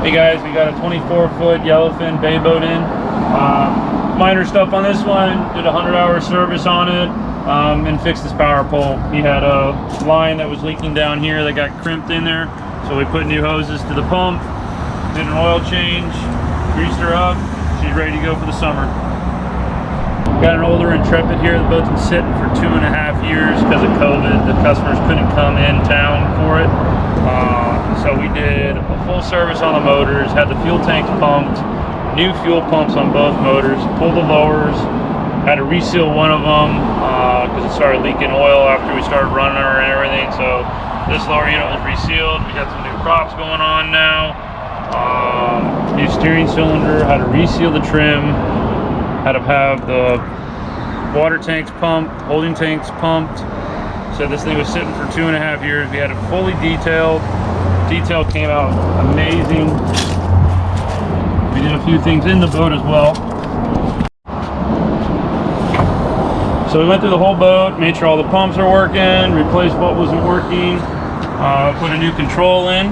Hey guys, we got a 24-foot yellowfin bay boat in. Minor stuff on this one. Did a 100-hour service on it and fixed this power pole. He had a line that was leaking down here that got crimped in there, so we put new hoses to the pump, did an oil change, greased her up. She's ready to go for the summer. Got an older Intrepid here. The boat's been sitting for 2.5 years because of COVID. The customers couldn't come in town for it. So we did a full service on the motors, had the fuel tanks pumped, new fuel pumps on both motors, pulled the lowers, had to reseal one of them because it started leaking oil after we started running her and everything. So this lower unit was resealed. We got some new props going on now. New steering cylinder, had to reseal the trim, had to have the water tanks pumped, holding tanks pumped. So this thing was sitting for 2.5 years. We had it fully detailed. Detail came out amazing. We did a few things in the boat as well. So we went through the whole boat, made sure all the pumps are working, replaced what wasn't working, put a new control in.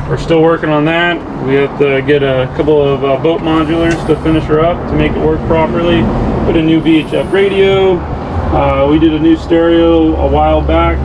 We're still working on that. We have to get a couple of boat modulars to finish her up to make it work properly. Put a new VHF radio. We did a new stereo a while back.